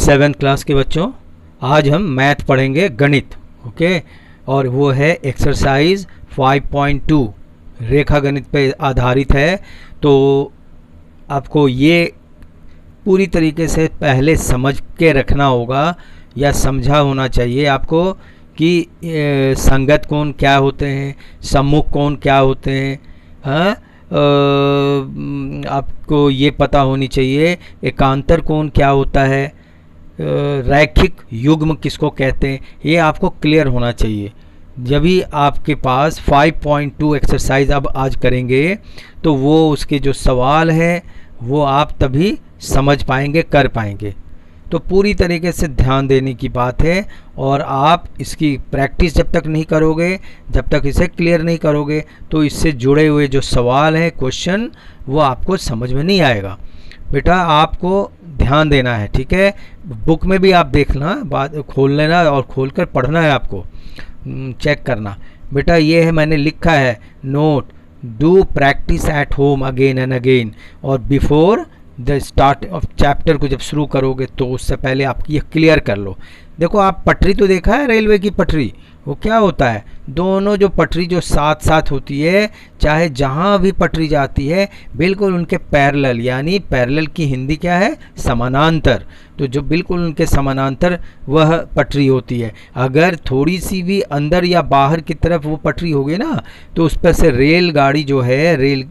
7th class के बच्चों, आज हम मैथ पढ़ेंगे, गणित। ओके, और वो है एक्सरसाइज 5.2, रेखा गणित पे आधारित है। तो आपको ये पूरी तरीके से पहले समझ के रखना होगा या समझा होना चाहिए आपको कि संगत कोण क्या होते हैं, सम्मुख कोण क्या होते हैं। हाँ, आपको ये पता होनी चाहिए एकांतर कोण क्या होता है, रैखिक युग्म किसको कहते हैं, ये आपको क्लियर होना चाहिए। जब भी आपके पास 5.2 एक्सरसाइज अब आज करेंगे तो वो उसके जो सवाल हैं वो आप तभी समझ पाएंगे, कर पाएंगे। तो पूरी तरीके से ध्यान देने की बात है, और आप इसकी प्रैक्टिस जब तक नहीं करोगे, जब तक इसे क्लियर नहीं करोगे, तो इससे जुड़े हुए जो सवाल हैं, क्वेश्चन, वो आपको समझ में नहीं आएगा। बेटा आपको ध्यान देना है, ठीक है। बुक में भी आप देखना, बात खोल लेना और खोलकर पढ़ना है, आपको चेक करना। बेटा ये है, मैंने लिखा है note, do practice at home again and again, और before the start of chapter को जब शुरू करोगे तो उससे पहले आप ये क्लियर कर लो। देखो, आप पटरी तो देखा है, रेलवे की पटरी, वो क्या होता है, दोनों जो पटरी जो साथ साथ होती है, चाहे जहाँ भी पटरी जाती है, बिल्कुल उनके पैरेलल, यानी पैरेलल की हिंदी क्या है, समानांतर। तो जो बिल्कुल उनके समानांतर वह पटरी होती है। अगर थोड़ी सी भी अंदर या बाहर की तरफ वो पटरी होगी ना, तो उस पर से रेलगाड़ी जो है, रेल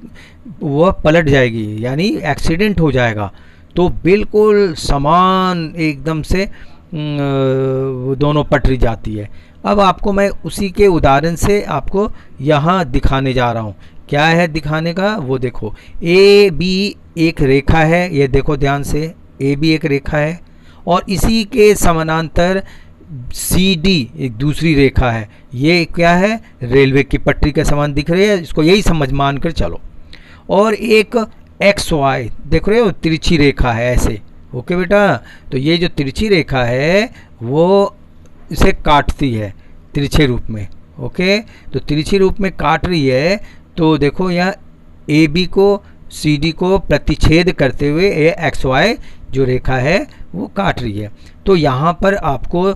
वह पलट जाएगी, यानी एक्सीडेंट हो जाएगा। तो बिल्कुल समान एकदम से दोनों पटरी जाती है। अब आपको मैं उसी के उदाहरण से आपको यहाँ दिखाने जा रहा हूँ। क्या है दिखाने का, वो देखो, ए बी एक रेखा है, ये देखो ध्यान से, ए बी एक रेखा है, और इसी के समानांतर सी डी एक दूसरी रेखा है। ये क्या है, रेलवे की पटरी के समान दिख रही है, इसको यही समझ मान कर चलो। और एक एक्स वाई देख रहे हो, तिरछी रेखा है ऐसे। ओके बेटा, तो ये जो तिरछी रेखा है वो इसे काटती है तिरछे रूप में। ओके, तो तिरछी रूप में काट रही है। तो देखो यहाँ ए बी को सी डी को प्रतिच्छेद करते हुए ये एक्स वाई जो रेखा है वो काट रही है। तो यहाँ पर आपको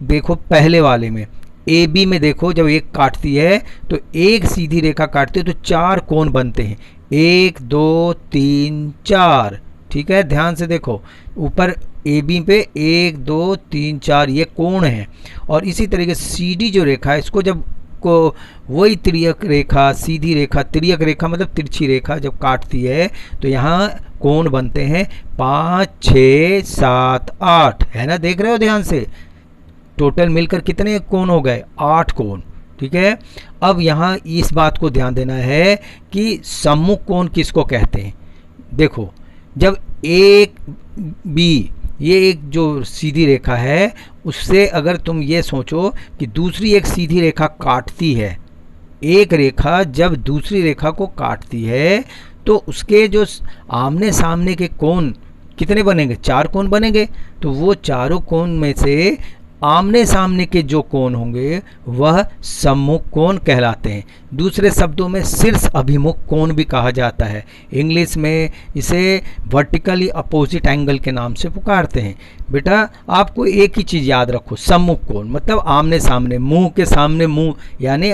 देखो, पहले वाले में ए बी में देखो, जब एक काटती है तो एक सीधी रेखा काटती है तो चार कोण बनते हैं, 1 2 3 4। ठीक है, ध्यान से देखो, ऊपर ए बी पे 1 2 3 4 ये कोण है। और इसी तरीके से सी डी जो रेखा है, इसको जब को वही तिर्यक रेखा, सीधी रेखा, तिर्यक रेखा मतलब तिरछी रेखा जब काटती है तो यहाँ कोण बनते हैं 5 6 7 8, है ना, देख रहे हो ध्यान से। टोटल मिलकर कितने कोण हो गए, 8 कोण। ठीक है, अब यहाँ इस बात को ध्यान देना है कि सम्मुख कोण किसको कहते हैं। देखो, जब एक बी ये एक जो सीधी रेखा है, उससे अगर तुम ये सोचो कि दूसरी एक सीधी रेखा काटती है, एक रेखा जब दूसरी रेखा को काटती है तो उसके जो आमने सामने के कोण कितने बनेंगे, 4 कोण बनेंगे। तो वो चारों कोण में से आमने सामने के जो कोण होंगे वह सम्मुख कोण कहलाते हैं। दूसरे शब्दों में शीर्ष अभिमुख कोण भी कहा जाता है। इंग्लिश में इसे वर्टिकली अपोजिट एंगल के नाम से पुकारते हैं। बेटा आपको एक ही चीज़ याद रखो, सम्मुख कोण मतलब आमने सामने, मुंह के सामने मुंह, यानी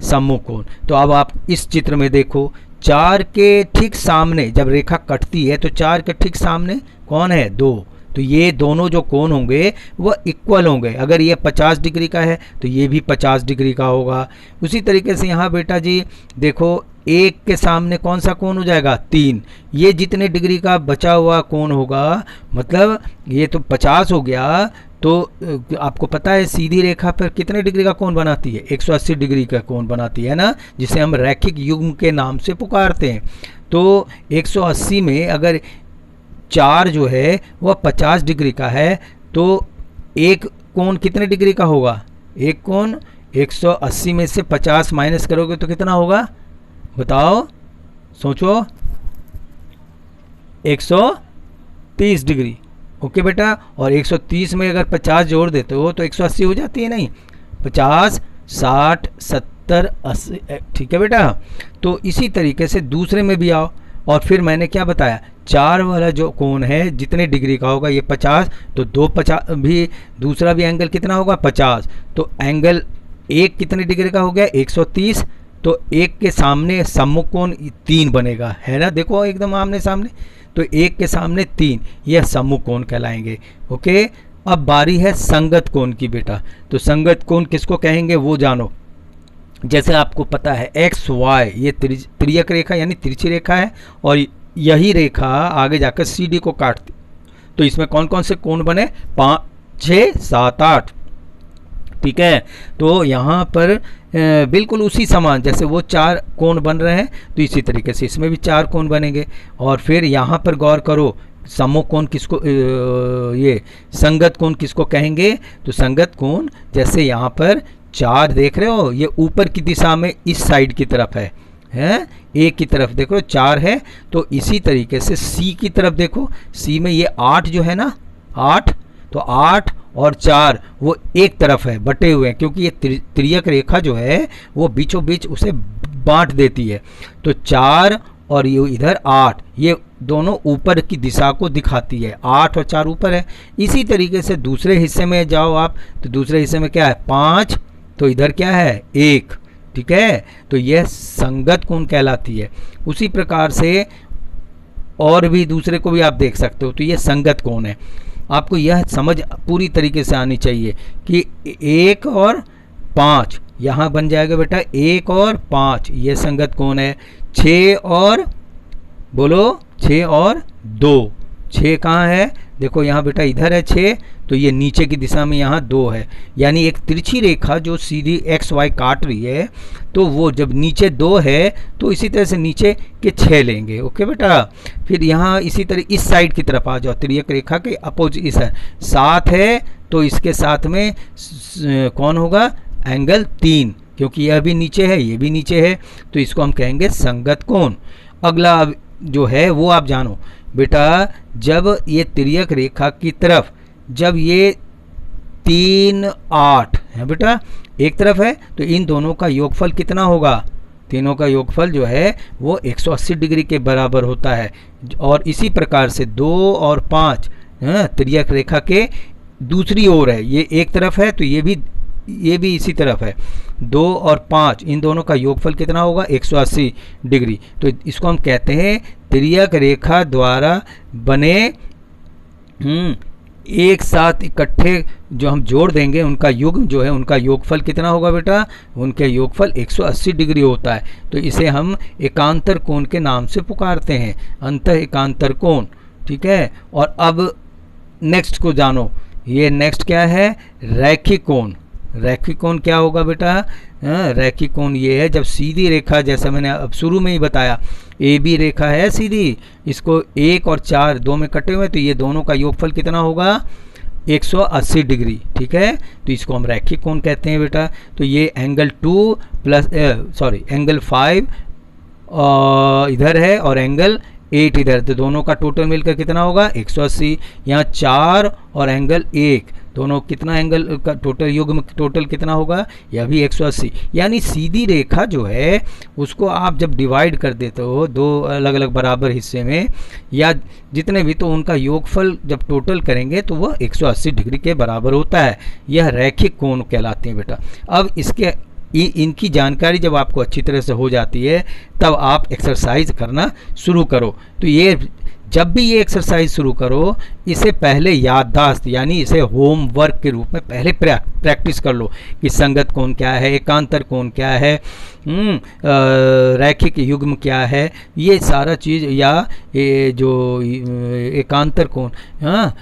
सम्मुख कोण। तो अब आप इस चित्र में देखो, 4 के ठीक सामने जब रेखा कटती है तो 4 के ठीक सामने कौन है, 2। तो ये दोनों जो कोण होंगे वह इक्वल होंगे। अगर ये 50 डिग्री का है तो ये भी 50 डिग्री का होगा। उसी तरीके से यहाँ बेटा जी देखो, 1 के सामने कौन सा कोण हो जाएगा, 3। ये जितने डिग्री का बचा हुआ कोण होगा, मतलब ये तो 50 हो गया। तो आपको पता है सीधी रेखा पर कितने डिग्री का कोण बनाती है, 180 डिग्री का कोण बनाती है ना, जिसे हम रैखिक युग्म के नाम से पुकारते हैं। तो 180 में अगर 4 जो है वह 50 डिग्री का है तो एक कोण कितने डिग्री का होगा, एक कोण 180 में से 50 माइनस करोगे तो कितना होगा, बताओ, सोचो, 130 डिग्री। ओके बेटा, और 130 में अगर 50 जोड़ देते हो तो 180 हो जाती है, नहीं, 50 60 70 80। ठीक है बेटा, तो इसी तरीके से दूसरे में भी आओ, और फिर मैंने क्या बताया, 4 वाला जो कोण है जितने डिग्री का होगा, ये 50, तो 250 भी, दूसरा भी एंगल कितना होगा 50, तो एंगल एक कितने डिग्री का हो गया 130, तो एक के सामने सम्मुख कोण 3 बनेगा, है ना, देखो एकदम आमने सामने, तो एक के सामने 3, यह सम्मुख कोण कहलाएंगे। ओके, अब बारी है संगत कोण की बेटा। तो संगत कोण किसको कहेंगे वो जानो। जैसे आपको पता है एक्स वाई ये तिर्यक रेखा यानी तिरछी रेखा है, और यही रेखा आगे जाकर सी डी को काटती, तो इसमें कौन कौन से कोण बने, 5 6 7 8, ठीक है। तो यहाँ पर बिल्कुल उसी समान जैसे वो 4 कोण बन रहे हैं, तो इसी तरीके से इसमें भी 4 कोण बनेंगे। और फिर यहाँ पर गौर करो, सम्मुख कोण किसको, ये संगत कोण किसको कहेंगे, तो संगत कोण जैसे यहाँ पर 4 देख रहे हो, ये ऊपर की दिशा में इस साइड की तरफ है, एक की तरफ देखो 4 है, तो इसी तरीके से सी की तरफ देखो, सी में ये 8 जो है ना 8, तो 8 और 4 वो एक तरफ है, बटे हुए हैं, क्योंकि ये तिर्यक रेखा जो है वो बीचों बीच उसे बांट देती है। तो 4 और ये इधर 8, ये दोनों ऊपर की दिशा को दिखाती है, 8 और 4 ऊपर है। इसी तरीके से दूसरे हिस्से में जाओ आप, तो दूसरे हिस्से में क्या है 5, तो इधर क्या है 1, ठीक है, तो यह संगत कोण कहलाती है। उसी प्रकार से और भी दूसरे को भी आप देख सकते हो, तो यह संगत कोण है। आपको यह समझ पूरी तरीके से आनी चाहिए कि 1 और 5 यहाँ बन जाएगा बेटा, 1 और 5 ये संगत कोण है। 6 और बोलो 6 और 2, 6 कहाँ है, देखो यहाँ बेटा इधर है 6, तो ये नीचे की दिशा में यहाँ 2 है, यानी एक तिरछी रेखा जो सीधी एक्स वाई काट रही है, तो वो जब नीचे 2 है तो इसी तरह से नीचे के 6 लेंगे। ओके बेटा, फिर यहाँ इसी तरह इस साइड की तरफ आ जाओ, तिर्यक रेखा के अपोजिट इस 7 है, तो इसके साथ में कौन होगा एंगल 3, क्योंकि यह भी नीचे है ये भी नीचे है, तो इसको हम कहेंगे संगत कोण। अगला जो है वो आप जानो बेटा, जब ये तिर्यक रेखा की तरफ जब ये 3 8 है बेटा एक तरफ है, तो इन दोनों का योगफल कितना होगा, तीनों का योगफल जो है वो 180 डिग्री के बराबर होता है। और इसी प्रकार से 2 और 5 तिर्यक रेखा के दूसरी ओर है, ये एक तरफ है तो ये भी इसी तरफ है। 2 और 5 इन दोनों का योगफल कितना होगा 180 डिग्री, तो इसको हम कहते हैं तिर्यक रेखा द्वारा बने एक साथ इकट्ठे जो हम जोड़ देंगे उनका युग्म जो है उनका योगफल कितना होगा बेटा, उनके योगफल 180 डिग्री होता है। तो इसे हम एकांतर कोण के नाम से पुकारते हैं, अंतः एकांतर कोण, ठीक है। और अब नेक्स्ट को जानो, ये नेक्स्ट क्या है रैखिक कोण। रैखिक कोण क्या होगा बेटा, रैखिक कोण ये है जब सीधी रेखा, जैसा मैंने अब शुरू में ही बताया ए बी रेखा है सीधी, इसको 1 और 4 2 में कटे हुए, तो ये दोनों का योगफल कितना होगा 180 डिग्री, ठीक है। तो इसको हम रैखिक कोण कहते हैं बेटा। तो ये एंगल 2 प्लस एंगल 5 इधर है और एंगल 8 इधर, तो दोनों का टोटल मिलकर कितना होगा 180। यहाँ 4 और एंगल 1 दोनों कितना एंगल का टोटल युग्म टोटल कितना होगा, यह भी 180। यानी सीधी रेखा जो है उसको आप जब डिवाइड कर देते हो 2 अलग अलग बराबर हिस्से में या जितने भी, तो उनका योगफल जब टोटल करेंगे तो वह 180 डिग्री के बराबर होता है। यह रैखिक कोण कहलाते हैं बेटा। अब इसके इनकी जानकारी जब आपको अच्छी तरह से हो जाती है तब आप एक्सरसाइज करना शुरू करो। तो ये जब भी ये एक्सरसाइज शुरू करो, इसे पहले याददाश्त यानी इसे होमवर्क के रूप में पहले प्रैक्टिस कर लो कि संगत कोण क्या है, एकांतर कोण क्या है, रैखिक युग्म क्या है, ये सारा चीज़, या ये जो एकांतर कोण,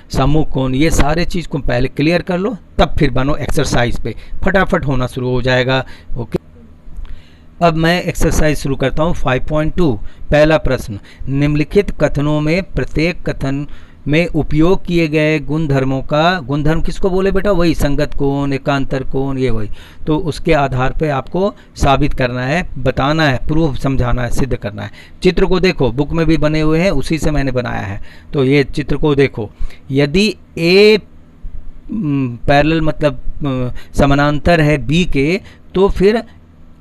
सम्मुख कोण, ये सारे चीज़ को पहले क्लियर कर लो, तब फिर बनो एक्सरसाइज पे, फटाफट होना शुरू हो जाएगा। ओके, अब मैं एक्सरसाइज शुरू करता हूँ 5.2। पहला प्रश्न, निम्नलिखित कथनों में प्रत्येक कथन में उपयोग किए गए गुणधर्मों का, गुणधर्म किसको बोले बेटा, वही संगत कोण, एकांतर कोण, ये वही, तो उसके आधार पे आपको साबित करना है, बताना है, प्रूफ समझाना है, सिद्ध करना है। चित्र को देखो, बुक में भी बने हुए हैं, उसी से मैंने बनाया है। तो ये चित्र को देखो, यदि ए पैरेलल मतलब समानांतर है बी के, तो फिर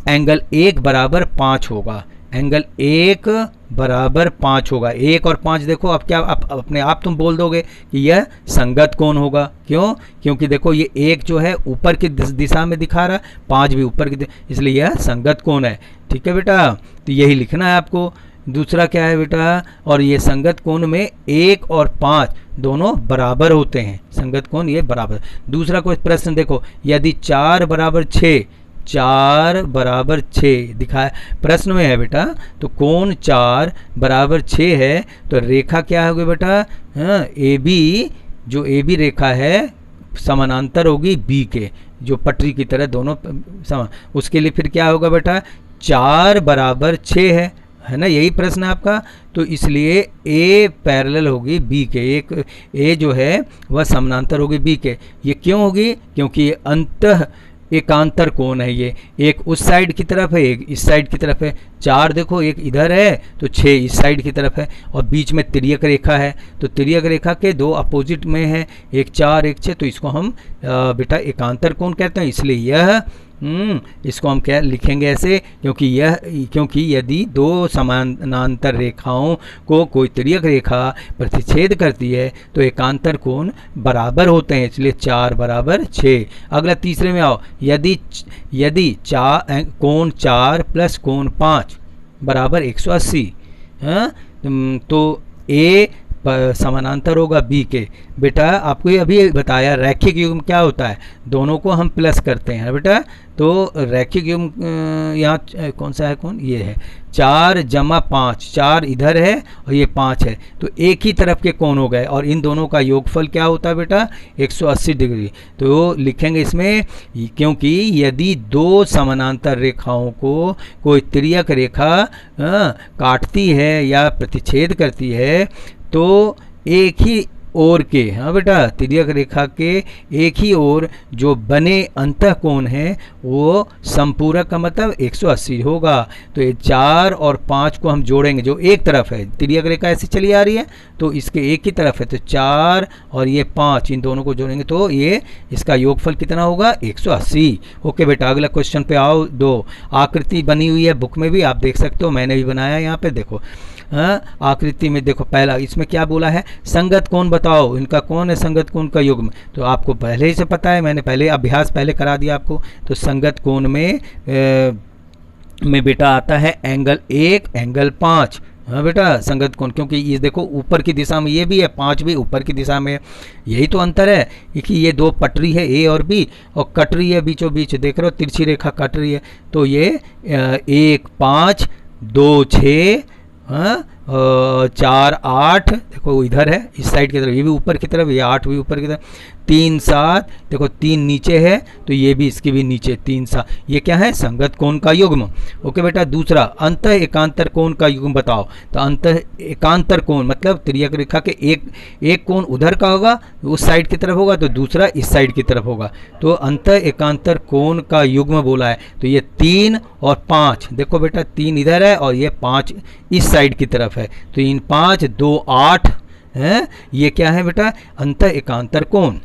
एंगल 1 बराबर 5 होगा। एंगल 1 बराबर 5 होगा। 1 और 5 देखो, अब क्या आप अपने आप तुम बोल दोगे कि यह संगत कोण होगा। क्यों? क्योंकि देखो ये 1 जो है ऊपर की दिशा में दिखा रहा है, 5 भी ऊपर की, इसलिए यह संगत कोण है। ठीक है बेटा, तो यही लिखना है आपको। दूसरा क्या है बेटा, और ये संगत कोण में 1 और 5 दोनों बराबर होते हैं, संगत कोण ये बराबर। दूसरा कोई प्रश्न देखो, यदि 4 बराबर 6, 4 बराबर 6 दिखाया प्रश्न में है बेटा, तो कोण 4 बराबर 6 है, तो रेखा क्या होगी बेटा, हाँ, ए बी, जो ए बी रेखा है समानांतर होगी बी के, जो पटरी की तरह दोनों समान। उसके लिए फिर क्या होगा बेटा, 4 बराबर 6 है ना, यही प्रश्न है आपका। तो इसलिए ए पैरेलल होगी बी के, एक ए जो है वह समानांतर होगी बी के। ये क्यों होगी? क्योंकि ये अंतः एकांतर कोण है, ये एक उस साइड की तरफ है, एक इस साइड की तरफ है। 4 देखो, एक इधर है तो 6 इस साइड की तरफ है, और बीच में तिर्यक रेखा है, तो तिर्यक रेखा के दो अपोजिट में है, एक 4 एक 6, तो इसको हम बेटा एकांतर कोण कहते हैं। इसलिए यह इसको हम क्या लिखेंगे ऐसे, क्योंकि यदि दो समानांतर रेखाओं को कोई तिर्यक रेखा प्रतिच्छेद करती है तो एकांतर कोण बराबर होते हैं, इसलिए 4 बराबर 6। अगला तीसरे में आओ, यदि कोण 4 प्लस कोण 5 बराबर 180, तो ए समानांतर होगा बी के। बेटा आपको ये अभी बताया रैखिक युग्म क्या होता है, दोनों को हम प्लस करते हैं बेटा। तो रैखिक युग्म यहाँ कौन सा है कोण, ये है 4 जमा 5, 4 इधर है और ये 5 है, तो एक ही तरफ के कोण हो गए, और इन दोनों का योगफल क्या होता है बेटा, 180 डिग्री। तो लिखेंगे इसमें, क्योंकि यदि दो समानांतर रेखाओं को कोई तिर्यक रेखा काटती है या प्रतिच्छेद करती है, तो एक ही ओर के, हाँ बेटा, तिर्यक रेखा के एक ही ओर जो बने अंतः कोण है वो संपूरक का मतलब 180 होगा। तो ये 4 और 5 को हम जोड़ेंगे, जो एक तरफ है, तिर्यक रेखा ऐसे चली आ रही है तो इसके एक ही तरफ है, तो 4 और ये 5 इन दोनों को जोड़ेंगे तो ये इसका योगफल कितना होगा, 180। ओके बेटा, अगला क्वेश्चन पे आओ। 2 आकृति बनी हुई है, बुक में भी आप देख सकते हो, मैंने भी बनाया यहाँ पे देखो। आकृति में देखो, पहला इसमें क्या बोला है, संगत कोण बताओ, इनका कौन है संगत कोण का युग्म, तो आपको पहले ही से पता है, मैंने पहले अभ्यास पहले करा दिया आपको। तो संगत कोण में बेटा आता है एंगल 1 एंगल 5, हाँ बेटा संगत कोण, क्योंकि ये देखो ऊपर की दिशा में ये भी है, 5 भी ऊपर की दिशा में, यही तो अंतर है कि ये दो पटरी है ए और बी, और कट रही है बीचों बीच, देख रहे हो तिरछी रेखा कट रही है, तो ये 1 5 2 6 4 8, देखो इधर है इस साइड की तरफ, ये भी ऊपर की तरफ, ये 8 भी ऊपर की तरफ, 3 7, देखो 3 नीचे है तो ये भी इसकी भी नीचे 3 7, ये क्या है, संगत कोण का युग्म। ओके बेटा, दूसरा अंतः एकांतर कोण का युग्म बताओ। तो अंतः एकांतर कोण मतलब तिर्यक रेखा के एक कोण उधर का होगा, उस साइड की तरफ होगा, तो दूसरा इस साइड की तरफ होगा, तो अंतः एकांतर कोण का युग्म बोला है। तो ये 3 और 5, देखो बेटा 3 इधर है और ये 5 इस साइड की तरफ है, तो इन 5 2 8 है, ये क्या है बेटा, अंतः एकांतर कोण।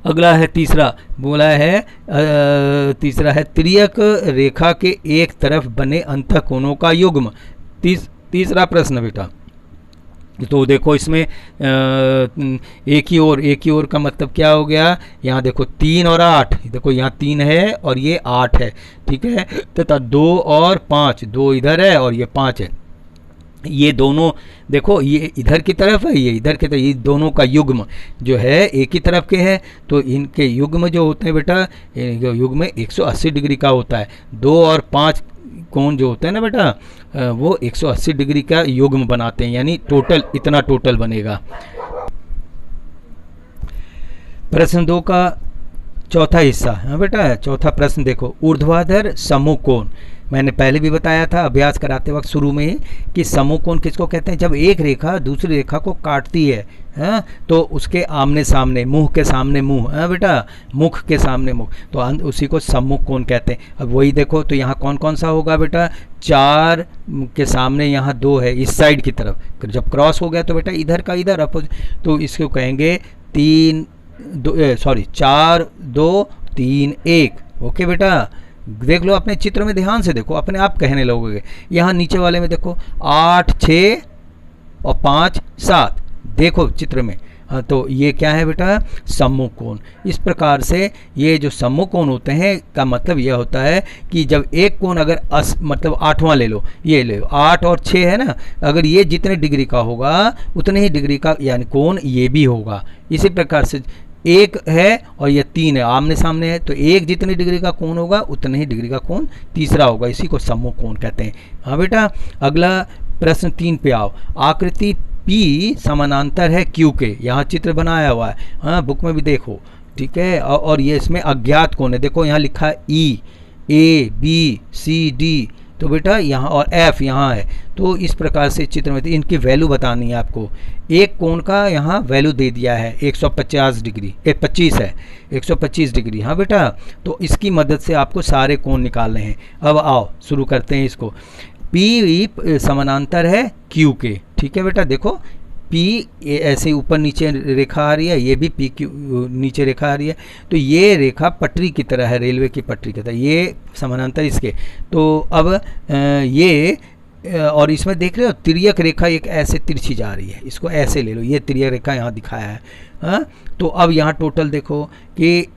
अगला है तीसरा, बोला है तीसरा है तिर्यक रेखा के एक तरफ बने अंतः कोणों का युग्म। तीसरा प्रश्न बेटा, तो देखो इसमें एक ही ओर का मतलब क्या हो गया, यहाँ देखो 3 और 8, देखो यहाँ 3 है और ये 8 है, ठीक है, तथा 2 और 5, 2 इधर है और ये 5 है, ये दोनों देखो ये इधर की तरफ है, ये इधर की तरफ, ये दोनों का युग्म जो है एक ही तरफ के हैं, तो इनके युग्म जो होते हैं बेटा, युग्म 180 डिग्री का होता है। 2 और 5 कोण जो होते हैं ना बेटा, वो 180 डिग्री का युग्म बनाते हैं, यानी टोटल इतना टोटल बनेगा। प्रश्न 2 का चौथा हिस्सा, हाँ बेटा चौथा प्रश्न देखो, ऊर्ध्वाधर समूह कोण। मैंने पहले भी बताया था अभ्यास कराते वक्त शुरू में ही कि समूह कोण किसको कहते हैं, जब एक रेखा दूसरी रेखा को काटती है, हाँ, तो उसके आमने सामने, मुंह के सामने मुंह, हाँ बेटा मुख के सामने मुख, तो उसी को सम्मुख कोण कहते हैं। अब वही देखो, तो यहाँ कौन कौन सा होगा बेटा, 4 के सामने यहाँ 2 है इस साइड की तरफ, जब क्रॉस हो गया तो बेटा इधर का इधर अपोजिट, तो इसको कहेंगे 4 2 3 1। ओके बेटा, देख लो अपने चित्र में, ध्यान से देखो, अपने आप कहने लगोगे। यहाँ नीचे वाले में देखो 8 6 और 5 7, देखो चित्र में। हाँ, तो ये क्या है बेटा, सम्मुख कोण। इस प्रकार से ये जो सम्मुख कोण होते हैं का मतलब यह होता है कि जब एक कोण अगर मतलब 8वां ले लो, ये ले लो 8 और 6 है ना, अगर ये जितने डिग्री का होगा उतने ही डिग्री का यानी कोण ये भी होगा। इसी प्रकार से एक है और ये 3 है, आमने सामने है, तो एक जितनी डिग्री का कोण होगा उतने ही डिग्री का कोण तीसरा होगा, इसी को सम्मुख कोण कहते हैं। हाँ बेटा, अगला प्रश्न 3 पे आओ। आकृति P समानांतर है Q के, यहाँ चित्र बनाया हुआ है, हाँ बुक में भी देखो, ठीक है। और ये इसमें अज्ञात कोण है, देखो यहाँ लिखा है E A B C D, तो बेटा यहाँ और F यहाँ है। तो इस प्रकार से चित्र में इनकी वैल्यू बतानी है आपको। एक कोण का यहाँ वैल्यू दे दिया है 150 डिग्री, 25 है 125 डिग्री। हाँ बेटा, तो इसकी मदद से आपको सारे कोण निकालने हैं। अब आओ शुरू करते हैं इसको। P समानांतर है Q के, ठीक है बेटा। देखो P ऐसे ऊपर नीचे रेखा आ रही है, ये भी P Q नीचे रेखा आ रही है, तो ये रेखा पटरी की तरह है, रेलवे की पटरी की तरह, ये समानांतर इसके। तो अब ये और इसमें देख रहे हो तिर्यक रेखा एक ऐसे तिरछी जा रही है, इसको ऐसे ले लो, ये तिर्यक रेखा यहाँ दिखाया है। हाँ, तो अब यहाँ टोटल देखो कि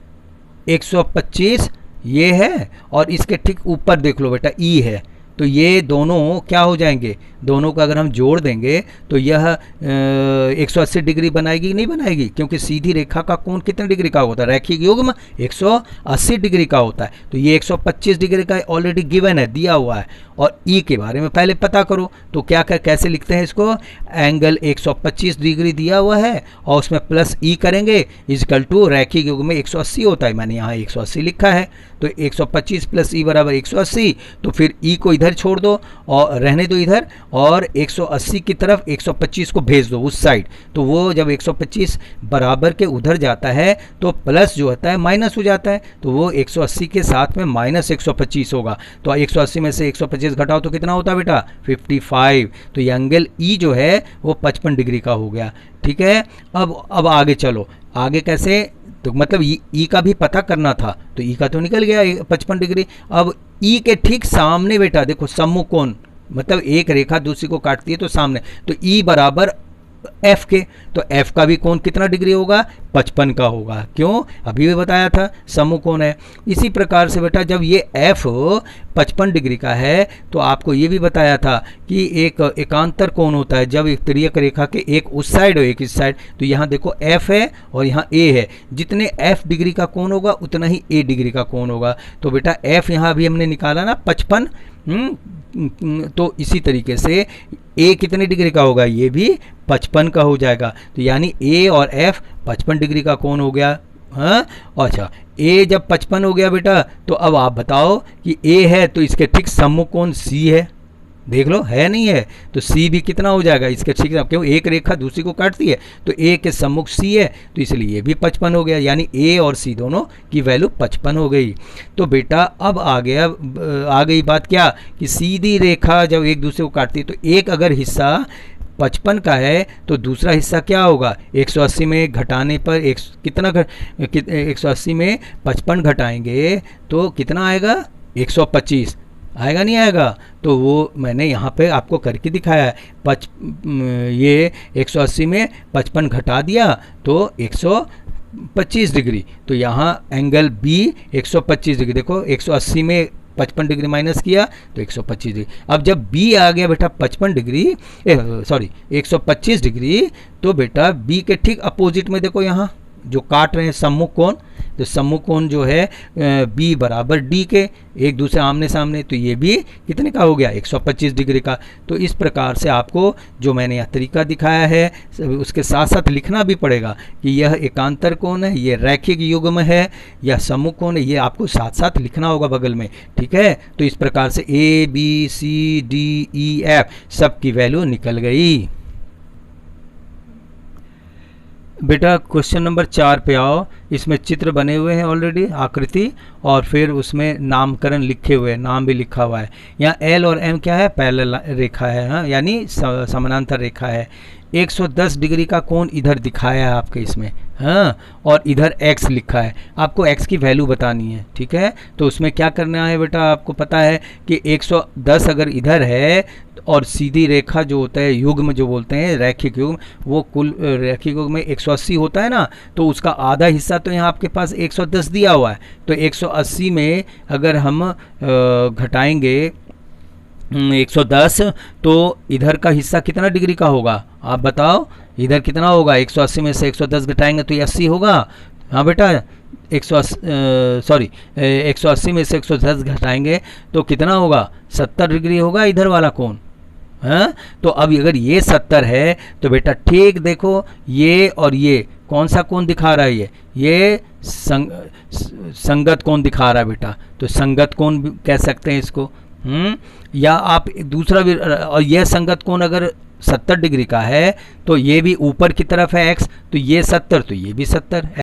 125 ये है और इसके ठीक ऊपर देख लो बेटा E है, तो ये दोनों क्या हो जाएंगे, दोनों का अगर हम जोड़ देंगे तो यह 180 डिग्री बनाएगी, नहीं बनाएगी, क्योंकि सीधी रेखा का कोण कितने डिग्री का होता है, रैखिक युग्म 180 डिग्री का होता है। तो ये 125 डिग्री का ऑलरेडी गिवन है, दिया हुआ है। और ई के बारे में पहले पता करो, तो क्या कैसे लिखते हैं इसको, एंगल 125 डिग्री दिया हुआ है और उसमें प्लस ई करेंगे, इजकल टू रैखिक युग्म में 180 होता है, मैंने यहाँ 180 लिखा है। तो 125 प्लस ई बराबर 180, तो फिर ई को इधर छोड़ दो और रहने दो इधर, और 180 की तरफ 125 को भेज दो उस साइड। तो वो जब 125 बराबर के उधर जाता है तो प्लस जो होता है माइनस हो जाता है, तो वो 180 के साथ में माइनस 125 होगा। तो 180 में से 125 घटाओ तो कितना होता है बेटा, 55। तो ये एंगल ई जो है वो 55 डिग्री का हो गया, ठीक है। अब आगे चलो, आगे कैसे, तो मतलब ई का भी पता करना था, तो ई का तो निकल गया 55 डिग्री। अब ई के ठीक सामने बेटा देखो सम्मुख कोण, मतलब एक रेखा दूसरी को काटती है तो सामने, तो ई बराबर एफ के, तो एफ का भी कोण कितना डिग्री होगा, 55 का होगा। क्यों, अभी भी बताया था सम्मुख कोण है। इसी प्रकार से बेटा जब ये एफ 55 डिग्री का है तो आपको ये भी बताया था कि एक एकांतर कोण होता है, जब एक तिर्यक रेखा के एक उस साइड और एक इस साइड, तो यहाँ देखो एफ है और यहाँ ए है, जितने एफ डिग्री का कोण होगा उतना ही ए डिग्री का कोण होगा। तो बेटा एफ यहाँ भी हमने निकाला ना 55, तो इसी तरीके से ए कितने डिग्री का होगा, ये भी 55 का हो जाएगा। तो यानी ए और एफ 55 डिग्री का कोण हो गया। हाँ, अच्छा, ए जब 55 हो गया बेटा, तो अब आप बताओ कि ए है तो इसके ठीक सम्मुख कोण सी है, देख लो है नहीं है, तो सी भी कितना हो जाएगा इसके ठीक, क्यों एक रेखा दूसरी को काटती है, तो ए के सम्मुख सी है, तो इसलिए ये भी 55 हो गया, यानी ए और सी दोनों की वैल्यू 55 हो गई। तो बेटा अब आ गई बात क्या, कि सीधी रेखा जब एक दूसरे को काटती है तो एक अगर हिस्सा 55 का है तो दूसरा हिस्सा क्या होगा, 180 में घटाने पर कितना 180 में 55 घटाएंगे तो कितना आएगा, 125 आएगा, नहीं आएगा। तो वो मैंने यहाँ पे आपको करके दिखाया है, ये 180 में 55 घटा दिया तो 125 डिग्री, तो यहाँ एंगल बी 125 डिग्री, देखो 180 में 55 डिग्री माइनस किया तो 125 डिग्री। अब जब बी आ गया बेटा 55 डिग्री, सॉरी 125 डिग्री, तो बेटा बी के ठीक अपोजिट में देखो यहाँ जो काट रहे हैं सम्मुख कोण, तो सम्मुख कोण जो है बी बराबर डी के, एक दूसरे आमने सामने, तो ये भी कितने का हो गया, 125 डिग्री का। तो इस प्रकार से आपको जो मैंने यह तरीका दिखाया है उसके साथ साथ लिखना भी पड़ेगा कि यह एकांतर कोण है, ये रैखिक युग्म है, या सम्मुख कोण है, ये आपको साथ साथ लिखना होगा बगल में, ठीक है। तो इस प्रकार से A B C D E F सब की वैल्यू निकल गई। बेटा क्वेश्चन नंबर 4 पे आओ, इसमें चित्र बने हुए हैं ऑलरेडी, आकृति, और फिर उसमें नामकरण लिखे हुए हैं, नाम भी लिखा हुआ है। यहाँ एल और एम क्या है, पैरेलल रेखा है, हाँ, यानी समानांतर रेखा है। 110 डिग्री का कोण इधर दिखाया है आपके इसमें, हाँ, और इधर x लिखा है, आपको x की वैल्यू बतानी है, ठीक है। तो उसमें क्या करना है बेटा, आपको पता है कि 110 अगर इधर है और सीधी रेखा जो होता है, युग्म जो बोलते हैं, रैखिक युग्म, वो कुल रैखिक युग्म में 180 होता है ना, तो उसका आधा हिस्सा तो यहाँ आपके पास 110 दिया हुआ है। तो 180 में अगर हम घटाएंगे 110, तो इधर का हिस्सा कितना डिग्री का होगा, आप बताओ, इधर कितना होगा, 180 में से 110 घटाएंगे तो ये 80 होगा। हाँ बेटा, 180 में से 110 घटाएंगे तो कितना होगा, 70 डिग्री होगा इधर वाला कोण। हाँ, तो अब अगर ये 70 है तो बेटा ठीक देखो, ये और ये कौन सा कोण दिखा रहा है, ये संगत कोण दिखा रहा है बेटा, तो संगत कोण कह सकते हैं इसको। या आप दूसरा भी, और यह संगत कोण अगर 70 डिग्री का है तो ये भी ऊपर की तरफ है x, तो ये 70, तो ये भी 70 है।